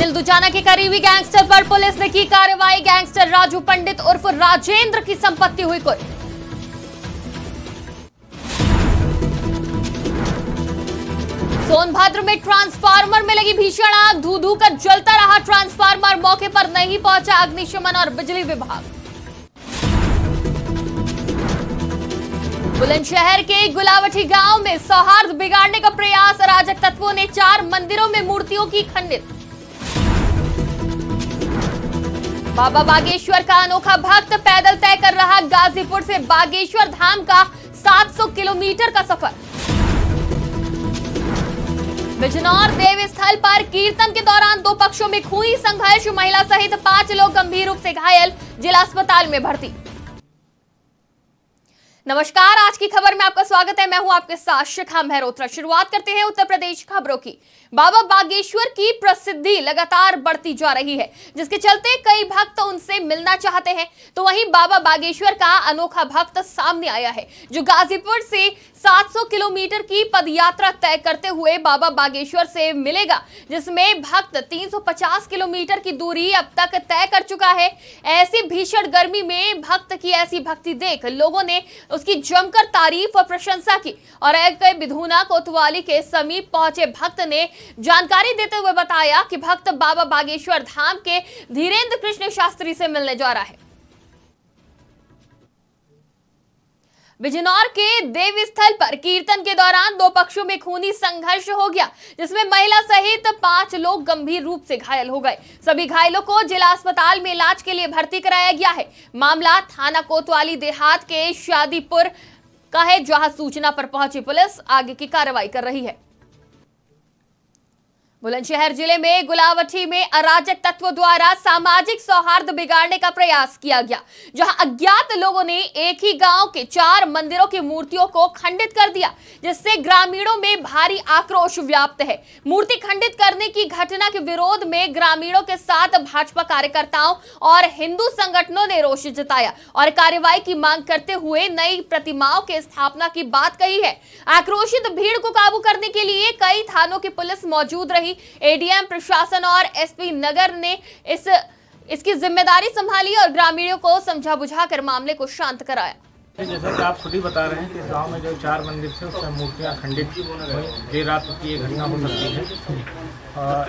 दिल दुजाना के करीबी गैंगस्टर पर पुलिस ने की कार्रवाई। गैंगस्टर राजू पंडित उर्फ राजेंद्र की संपत्ति हुई कुछ। सोनभद्र में ट्रांसफार्मर में लगी भीषण आग, धू धू कर जलता रहा ट्रांसफार्मर। मौके पर नहीं पहुंचा अग्निशमन और बिजली विभाग। बुलंदशहर के गुलावटी गांव में सौहार्द बिगाड़ने का प्रयास, अराजक तत्वों ने 4 मंदिरों में मूर्तियों की खंडित। बाबा बागेश्वर का अनोखा भक्त पैदल तय कर रहा गाजीपुर से बागेश्वर धाम का 700 किलोमीटर का सफर। बिजनौर देव स्थल पर कीर्तन के दौरान 2 पक्षों में खूनी संघर्ष, महिला सहित 5 लोग गंभीर रूप से घायल, जिला अस्पताल में भर्ती। नमस्कार, आज की खबर में आपका स्वागत है। मैं हूं आपके साथ शिखा मेहरोत्रा। शुरुआत करते हैं उत्तर प्रदेश खबरों की। बाबा बागेश्वर की प्रसिद्धि लगातार बढ़ती जा रही है, जिसके चलते कई भक्त उनसे मिलना चाहते हैं। तो वहीं बाबा बागेश्वर का अनोखा भक्त सामने आया है, जो गाजीपुर से 700 किलोमीटर की पदयात्रा तय करते हुए बाबा बागेश्वर से मिलेगा, जिसमें भक्त 350 किलोमीटर की दूरी अब तक तय कर चुका है। ऐसी भीषण गर्मी में भक्त की ऐसी भक्ति देख लोगों ने उसकी जमकर तारीफ और प्रशंसा की। और एक बिधुना कोतवाली के समीप पहुंचे भक्त ने जानकारी देते हुए बताया कि भक्त बाबा बागेश्वर धाम के धीरेन्द्र कृष्ण शास्त्री से मिलने जा रहा है। बिजनौर के देव स्थल पर कीर्तन के दौरान 2 पक्षों में खूनी संघर्ष हो गया, जिसमें महिला सहित 5 लोग गंभीर रूप से घायल हो गए। सभी घायलों को जिला अस्पताल में इलाज के लिए भर्ती कराया गया है। मामला थाना कोतवाली देहात के शादीपुर का है, जहां सूचना पर पहुंची पुलिस आगे की कार्रवाई कर रही है। बुलंदशहर जिले में गुलावटी में अराजक तत्वों द्वारा सामाजिक सौहार्द बिगाड़ने का प्रयास किया गया, जहां अज्ञात लोगों ने एक ही गांव के 4 मंदिरों की मूर्तियों को खंडित कर दिया, जिससे ग्रामीणों में भारी आक्रोश व्याप्त है। मूर्ति खंडित करने की घटना के विरोध में ग्रामीणों के साथ भाजपा कार्यकर्ताओं और हिंदू संगठनों ने रोष जताया और कार्रवाई की मांग करते हुए नई प्रतिमाओं के स्थापना की बात कही है। आक्रोशित भीड़ को काबू करने के लिए कई थानों की पुलिस मौजूद रही। एडीएम प्रशासन और एसपी नगर ने इसकी जिम्मेदारी संभाली और ग्रामीणों को समझा बुझाकर मामले को शांत कराया। जैसा कि आप खुद ही बता रहे हैं कि इस गांव में जो 4 मंदिर थे उसमें मूर्तियां खंडित हुई, देर रात की ये घटना हो सकती है।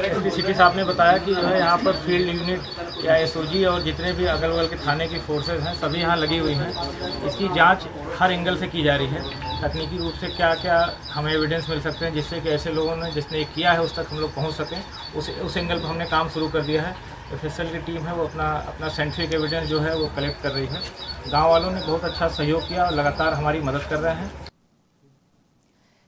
एसपी सिटी साहब ने बताया कि जो है यहाँ पर फील्ड यूनिट या एसओजी और जितने भी अगल बगल के थाने की फोर्सेज हैं सभी यहाँ लगी हुई हैं। इसकी जांच हर एंगल से की जा रही है। तकनीकी रूप से क्या क्या हमें एविडेंस मिल सकते हैं जिससे कि ऐसे लोगों ने जिसने किया है उस तक हम लोग पहुँच सकें, उस एंगल पर हमने काम शुरू कर दिया है। एफएसएल की टीम है वो अपना साइंटिफिक एविडेंस जो है वो कलेक्ट कर रही है। गांव वालों ने बहुत अच्छा सहयोग किया और लगातार हमारी मदद कर रहे हैं।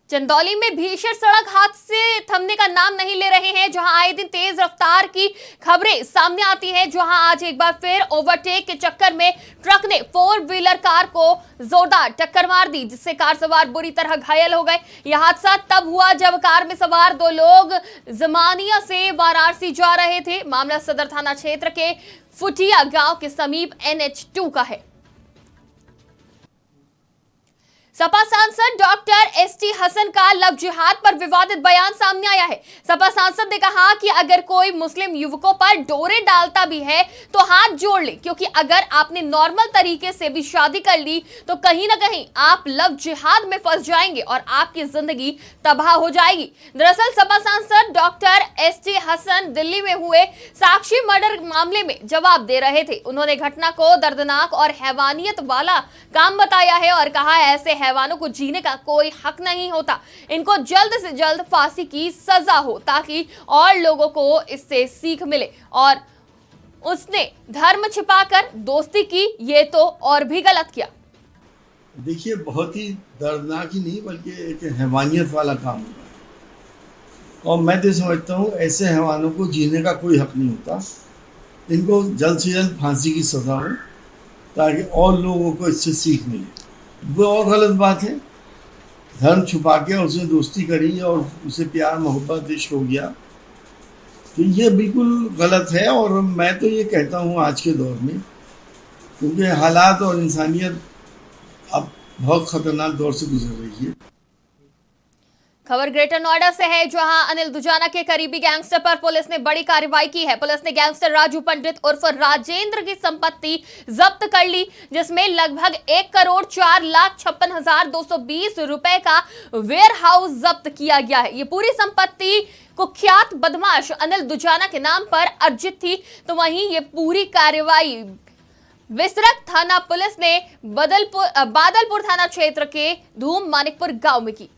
चंदौली में भीषण सड़क हादसे थमने का नाम नहीं ले रहे हैं, जहां आए दिन तेज रफ्तार की खबरें सामने आती हैं। जहां आज एक बार फिर ओवरटेक के चक्कर में ट्रक ने 4 व्हीलर कार को जोरदार टक्कर मार दी, जिससे कार सवार बुरी तरह घायल हो गए। यह हादसा तब हुआ जब कार में सवार 2 लोग जमानिया से वाराणसी जा रहे थे। मामला सदर थाना क्षेत्र के फुटिया गांव के समीप NH2 का है। सपा सांसद डॉक्टर एसटी हसन का लव जिहाद पर विवादित बयान सामने आया है। सपा सांसद ने कहा कि अगर कोई मुस्लिम युवकों पर डोरे डालता भी है तो हाथ जोड़ ले, क्योंकि अगर आपने नॉर्मल तरीके से भी शादी कर ली तो कहीं ना कहीं आप लव जिहाद में फंस जाएंगे और आपकी जिंदगी तबाह हो जाएगी। दरअसल सपा सांसद डॉक्टर एसटी हसन दिल्ली में हुए साक्षी मर्डर मामले में जवाब दे रहे थे। उन्होंने घटना को दर्दनाक और हैवानियत वाला काम बताया है और कहा ऐसे हैवानों को जीने का कोई हक नहीं होता। इनको जल्द से जल्द फांसी की सजा हो ताकि और लोगों को इससे सीख मिले। और उसने धर्म छिपाकर दोस्ती की, ये तो और भी गलत किया। देखिए, बहुत ही दर्दनाक ही नहीं बल्कि एक हैवानियत वाला काम हो रहा है और मैं तो समझता हूँ ऐसे हैवानों को जीने का कोई हक नहीं होता। इनको जल्द से जल्द फांसी की सजा हो ताकि और लोगों को इससे सीख मिले। वो और गलत बात है, धर्म छुपा के उसने दोस्ती करी और उसे प्यार मोहब्बत इश्क हो गया, तो ये बिल्कुल गलत है। और मैं तो ये कहता हूँ आज के दौर में, क्योंकि हालात और इंसानियत अब बहुत ख़तरनाक दौर से गुजर रही है। खबर ग्रेटर नोएडा से है, जहां अनिल दुजाना के करीबी गैंगस्टर पर पुलिस ने बड़ी कार्रवाई की है। पुलिस ने गैंगस्टर राजू पंडित उर्फ राजेंद्र की संपत्ति जब्त कर ली, जिसमें लगभग 1,04,56,220 रुपए का वेयर हाउस जब्त किया गया है। ये पूरी संपत्ति कुख्यात बदमाश अनिल दुजाना के नाम पर अर्जित थी। तो वहीं ये पूरी कार्रवाई विसरक थाना पुलिस ने बादलपुर थाना क्षेत्र के धूम मानिकपुर गांव में की।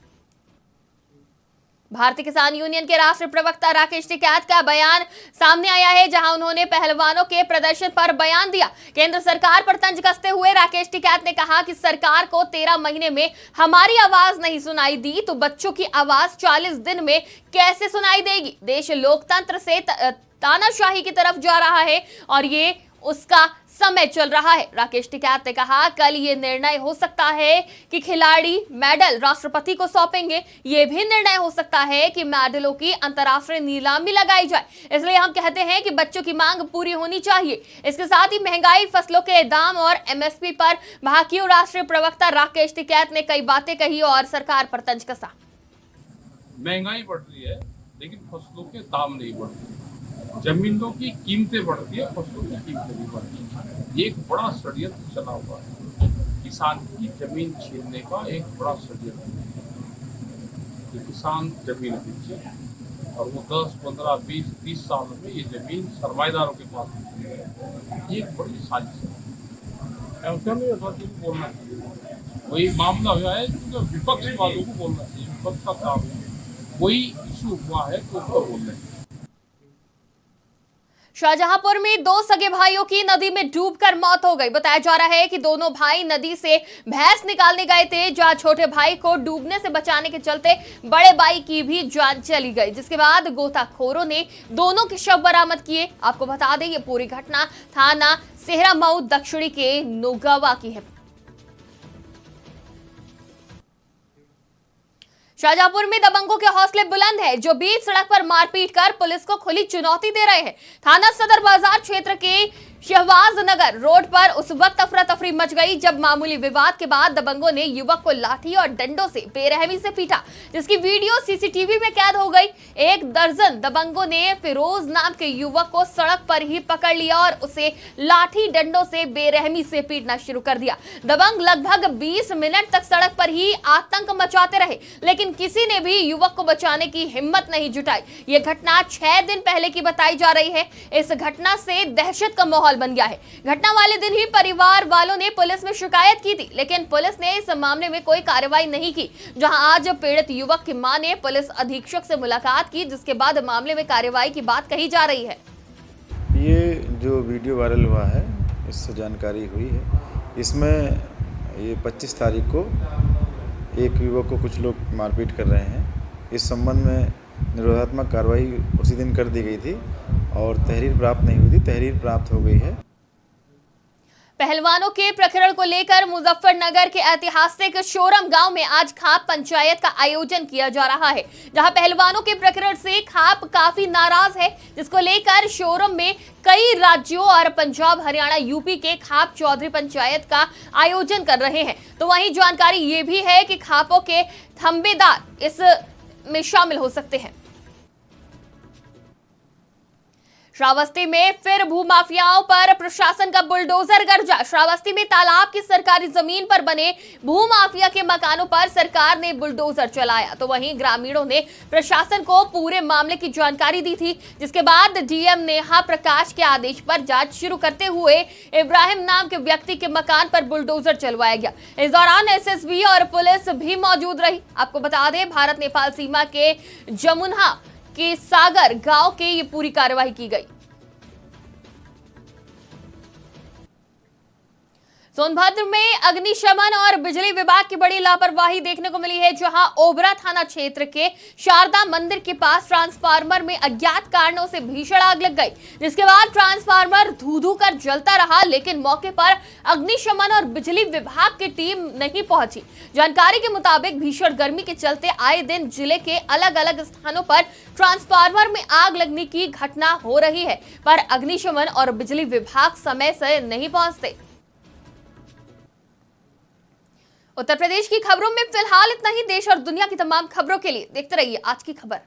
भारतीय किसान यूनियन के राष्ट्रीय प्रवक्ता राकेश टिकैत का बयान सामने आया है, जहां उन्होंने पहलवानों के प्रदर्शन पर बयान दिया। केंद्र सरकार पर तंज कसते हुए राकेश टिकैत ने कहा कि सरकार को 13 महीने में हमारी आवाज नहीं सुनाई दी तो बच्चों की आवाज 40 दिन में कैसे सुनाई देगी। देश लोकतंत्र से तानाशाही की तरफ जा रहा है और ये उसका समय चल रहा है। राकेश टिकैत ने कहा, कल ये निर्णय हो सकता है कि खिलाड़ी मेडल राष्ट्रपति को सौंपेंगे। ये भी निर्णय हो सकता है कि मेडलों की अंतर्राष्ट्रीय नीलामी लगाई जाए। इसलिए हम कहते हैं कि बच्चों की मांग पूरी होनी चाहिए। इसके साथ ही महंगाई, फसलों के दाम और एमएसपी पर भाकियू राष्ट्रीय प्रवक्ता राकेश टिकैत ने कई बातें कही और सरकार पर तंज कसा। महंगाई बढ़ रही है लेकिन फसलों के दाम नहीं बढ़ रहे, जमीनों की कीमतें बढ़ती है, फसलों की कीमतें भी बढ़ती है। ये एक बड़ा षड्यंत्र चला हुआ है, किसान की जमीन छीनने का एक बड़ा षड्यंत्र। किसान जमीन बेचे और वो 10, 15, 20, 30 सालों में ये जमीन सरमाएदारों के पास है। ये एक बड़ी साजिश है, ऐसा नहीं बोलना चाहिए। वही मामला हुआ है जो विपक्ष वालों को बोलना चाहिए, विपक्ष का काम है, वही इशू हुआ है तो उसको बोलना चाहिए। शाहजहांपुर में 2 सगे भाइयों की नदी में डूबकर मौत हो गई। बताया जा रहा है कि दोनों भाई नदी से भैंस निकालने गए थे, जहां छोटे भाई को डूबने से बचाने के चलते बड़े भाई की भी जान चली गई, जिसके बाद गोताखोरों ने दोनों के शव बरामद किए। आपको बता दें, ये पूरी घटना थाना सेहरा मऊ दक्षिणी के नोगावा की है। शाहजहांपुर में दबंगों के हौसले बुलंद है, जो बीच सड़क पर मारपीट कर पुलिस को खुली चुनौती दे रहे हैं। थाना सदर बाजार क्षेत्र के शहबाज नगर रोड पर उस वक्त अफरा तफरी मच गई जब मामूली विवाद के बाद दबंगों ने युवक को लाठी और डंडों से बेरहमी से पीटा, जिसकी वीडियो सीसीटीवी में कैद हो गई। 1 दर्जन दबंगों ने फिरोज नाम के युवक को सड़क पर ही पकड़ लिया और उसे लाठी डंडों से बेरहमी से पीटना शुरू कर दिया। दबंग लगभग 20 मिनट तक सड़क पर ही आतंक मचाते रहे, लेकिन किसी ने भी युवक को बचाने की हिम्मत नहीं जुटाई। यह घटना 6 दिन पहले की बताई जा रही है। इस घटना से दहशत का माहौल बन गया है। घटना वाले दिन ही परिवार वालों ने पुलिस में शिकायत की थी, लेकिन पुलिस ने इस मामले में कोई कार्रवाई नहीं की। जहां आज पीड़ित युवक की मां ने पुलिस अधीक्षक से मुलाकात की, जिसके बाद मामले में कार्रवाई की बात कही जा रही है। ये जो वीडियो वायरल हुआ है, इससे जानकारी हुई है। इसमें ये 25 तारीख को एक युवक को कुछ लोग मारपीट कर रहे हैं। इस संबंध में निरोधात्मक कार्रवाई उसी दिन कर दी गई थी और तहरीर प्राप्त नहीं हुई थी, तहरीर प्राप्त हो गई है। पहलवानों के प्रकरण को लेकर मुजफ्फरनगर के ऐतिहासिक शोरम गांव में आज खाप पंचायत का आयोजन किया जा रहा है, जहां पहलवानों के प्रकरण से खाप काफी नाराज है, जिसको लेकर शोरम में कई राज्यों और पंजाब, हरियाणा, यूपी के खाप चौधरी पंचायत का आयोजन कर रहे हैं। तो वहीं जानकारी ये भी है कि खापों के थंबेदार इस में शामिल हो सकते हैं। श्रावस्ती में फिर भूमाफियाओं पर प्रशासन का बुलडोजर गरजा। श्रावस्ती में तालाब की सरकारी जमीन पर बने भूमाफिया के मकानों पर सरकार ने बुलडोजर चलाया। तो वहीं ग्रामीणों ने प्रशासन को पूरे मामले की जानकारी दी थी, जिसके बाद डीएम नेहा प्रकाश के आदेश पर जांच शुरू करते हुए इब्राहिम नाम के व्यक्ति के मकान पर बुलडोजर चलवाया गया। इस दौरान एसएसबी और पुलिस भी मौजूद रही। आपको बता दें, भारत नेपाल सीमा के जमुना के सागर गांव के ये पूरी कार्रवाई की गई। सोनभद्र में अग्निशमन और बिजली विभाग की बड़ी लापरवाही देखने को मिली है, जहां ओबरा थाना क्षेत्र के शारदा मंदिर के पास ट्रांसफार्मर में अज्ञात कारणों से भीषण आग लग गई, जिसके बाद ट्रांसफार्मर धू-धू कर जलता रहा, लेकिन मौके पर अग्निशमन और बिजली विभाग की टीम नहीं पहुंची। जानकारी के मुताबिक भीषण गर्मी के चलते आए दिन जिले के अलग अलग स्थानों पर ट्रांसफार्मर में आग लगने की घटना हो रही है, पर अग्निशमन और बिजली विभाग समय से नहीं पहुंचते। उत्तर प्रदेश की खबरों में फिलहाल इतना ही। देश और दुनिया की तमाम खबरों के लिए देखते रहिए आज की खबर।